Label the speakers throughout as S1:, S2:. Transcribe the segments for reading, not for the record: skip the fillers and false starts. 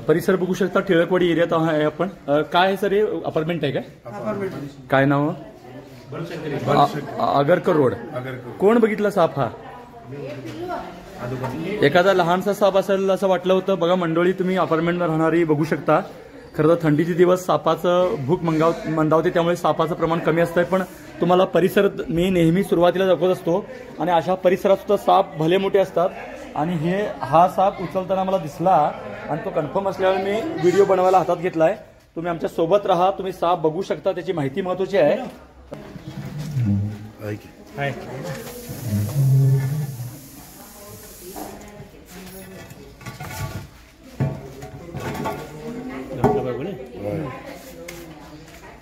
S1: परिसर बघू शकता, टिळकवाडी एरियात आहे आपण. काय आहे सर, हे अपार्टमेंट आहे काय? काय नाव? आगरकर रोड. कोण बघितला साप हा? एखादा लहानसा साप असेल असं वाटलं होतं. बघा मंडळी, तुम्ही अपार्टमेंटमध्ये राहणारी बघू शकता. खरं तर थंडीचे दिवस सापाचं भूक मंदावते, त्यामुळे सापाचं प्रमाण कमी असतंय. पण तुम्हाला परिसर मी नेहमी सुरुवातीला दाखवत असतो आणि अशा परिसरात सुद्धा साप भले मोठे असतात. आणि हा साप उचलताना मला दिसला आणि तो कन्फर्म असल्यामुळे मी व्हिडिओ बनवायला हातात घेतलाय. तुम्ही आमच्या सोबत राहा, तुम्ही साप बघू शकता, त्याची माहिती महत्वाची आहे.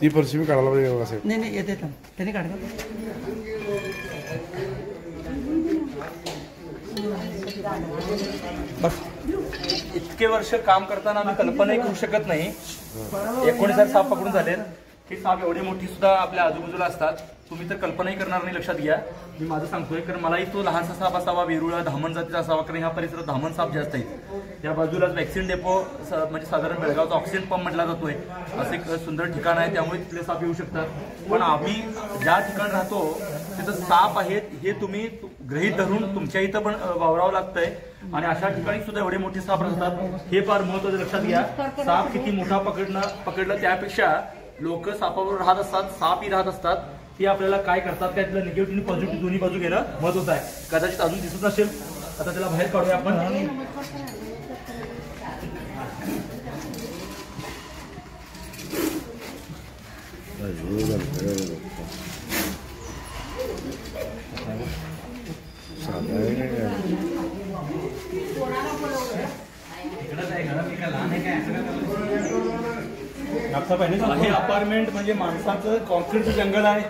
S2: ती फरशी मी काढायला पाहिजे.
S3: नाही येते त्याने काढ.
S1: इतके वर्ष काम करताना आम्ही कल्पनाही करू शकत नाही. 19,000 साप पकडून झाले. हे साप एवढे मोठी सुद्धा आपल्या आजूबाजूला असतात. तुम्ही तर कल्पनाही करणार नाही. लक्षात घ्या, मी माझं सांगतोय, कारण मलाही तो लहानसा साप असावा, वेरुळा धामण जातीचा असावा, कारण ह्या परिसरात धामण साप जास्त आहेत. या बाजूलाच वॅक्सिन डेपो म्हणजे साधारण बेळगावचा ऑक्सिजन पंप म्हटला जातोय. असं एक सुंदर ठिकाण आहे, त्यामुळे तिथले साप येऊ शकतात. पण आम्ही ज्या ठिकाणी राहतो तिथं साप आहेत हे तुम्ही गृहीत धरून तुमच्या इथं पण वावरावं लागतंय. आणि अशा ठिकाणी सुद्धा एवढे मोठे साप राहतात, हे फार महत्वाचं. लक्षात घ्या, साप किती मोठा पकडलं त्यापेक्षा लोक सापावर राहत असतात, सापही राहत असतात. ते आपल्याला काय करतात, त्यातलं निगेटिव्ह आणि पॉझिटिव्ह दोन्ही बाजू घेणं महत्वाचं आहे. कदाचित अजून दिसत नसेल, आता त्याला बाहेर काढूया आपण. हे अपार्टमेंट म्हणजे माणसाचं कॉन्क्रीटचं जंगल आहे.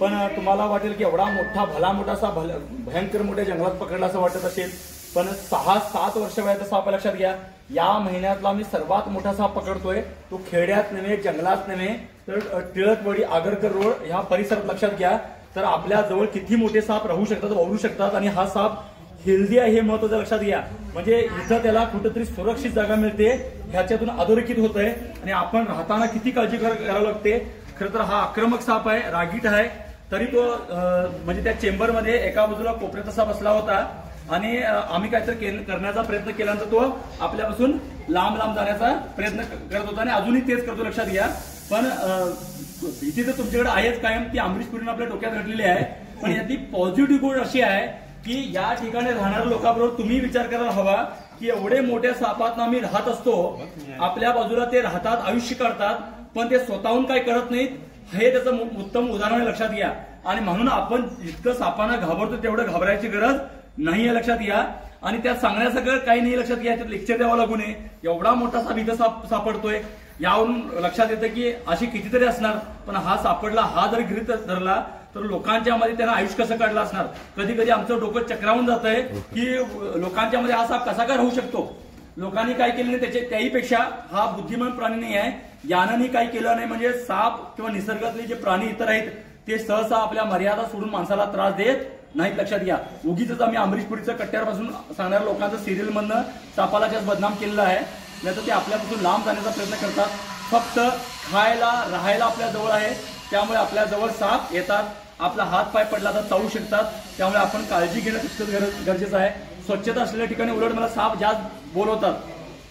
S1: पण तुम्हाला वाटेल की एवढा मोठा भला मोठासा भयंकर मोठ्या जंगलात पकडला असं वाटत असेल, पण 6-7 वर्ष वयाचा साप. लक्षात घ्या, या महिन्यातला मी सर्वात मोठा साप पकडतोय. तो खेड्यात नव्हे, जंगलात नव्हे, तर टिळकवाडी आगरकर रोड ह्या परिसरात. लक्षात घ्या, तर आपल्या जवळ किती मोठे साप राहू शकतात, वावरू शकतात. आणि हा साप हेल्दी आहे हे महत्वाचं. लक्षात घ्या, म्हणजे इथं त्याला कुठेतरी सुरक्षित जागा मिळते, ह्याच्यातून अधोरेखित होत आहे. आणि आपण राहताना किती काळजी करावी लागते. खरं तर हा आक्रमक साप आहे, रागीट आहे. तरी तो म्हणजे त्या चेंबरमध्ये एका बाजूला कोपऱ्यात असा बसला होता आणि आम्ही काहीतरी करण्याचा प्रयत्न केल्यानंतर तो आपल्यापासून लांब जाण्याचा प्रयत्न करत होता आणि अजूनही तेच करतो. लक्षात घ्या, पण भीती तर तुमच्याकडे आहेच कायम, ती अमरीशपुरीने आपल्या डोक्यात घडलेली आहे. पण यातली पॉझिटिव्ह गोष्ट अशी आहे की या ठिकाणी राहणाऱ्या लोकांबरोबर तुम्ही विचार करायला हवा की एवढे मोठ्या सापात आम्ही राहत असतो, आपल्या बाजूला ते राहतात, आयुष्य काढतात, पण ते स्वतःहून काय करत नाहीत. हे त्याचं उत्तम उदाहरण आहे. लक्षात घ्या, आणि म्हणून आपण जितकं सापांना घाबरतो तेवढं घाबरायची गरज नाही आहे. लक्षात घ्या, आणि त्यात सांगण्यासारखं काही नाही. लक्षात घ्या, त्यात लेक्चर द्यावं लागू नये. एवढा मोठा साप इथं सापडतोय, यावरून लक्षात येतं की अशी कितीतरी असणार. पण हा सापडला, हा जर गृहीत धरला तर लोकांच्या मध्ये त्यांना आयुष्य कसं काढलं असणार. कधी कधी आमचं डोकं चक्रावून जात आहे की लोकांच्या मध्ये हा साप कसा काय राहू शकतो. लोकांनी काय केलं नाही त्याहीपेक्षा हा बुद्धिमान प्राणी नाही आहे. यानं काही केलं नाही म्हणजे साप किंवा निसर्गातले जे प्राणी इतर आहेत ते सहसा आपल्या मर्यादा सोडून माणसाला त्रास देत नाहीत. लक्षात घ्या, उगीच आम्ही अमरीशपुरीचं कट्ट्यापासून सांगणाऱ्या लोकांचं सिरियल मधनं सापाला जास्त बदनाम केलेलं आहे. नाही तर ते आपल्यापासून लांब जाण्याचा प्रयत्न करतात. फक्त खायला राहायला आपल्या जवळ आहे, त्यामुळे आपल्या जवळ साप येतात. आपला हात पाय पडला तर चावू शकतात. त्यामुळे आपण काळजी घेणं तितकंच गरजेचं आहे. स्वच्छता असलेल्या ठिकाणी उलट मला साप जास्त बोलवतात.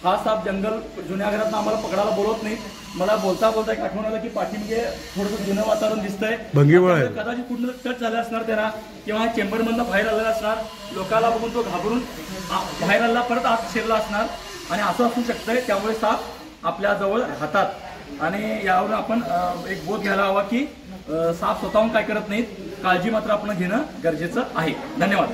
S1: हा साप जंगल जुन्या घरात आम्हाला पकडायला बोलवत नाही. मला बोलता एक आठवण आलं की पाठीमध्ये थोडंसं जुनं वातावरण दिसतंय, कदाचित कुठलं टच झालं असणार त्याला, किंवा चेंबर मधनं बाहेर आलेला असणार. लोकांना बघून तो घाबरून बाहेर आला, परत आत शिरला असणार आणि असं असू शकतंय. त्यामुळे साप आपल्या जवळ राहतात आणि यावरून आपण एक बोध घ्यायला हवा की साप स्वतःहून काय करत नाहीत. काळजी मात्र आपण घेणं गरजेचं आहे. धन्यवाद.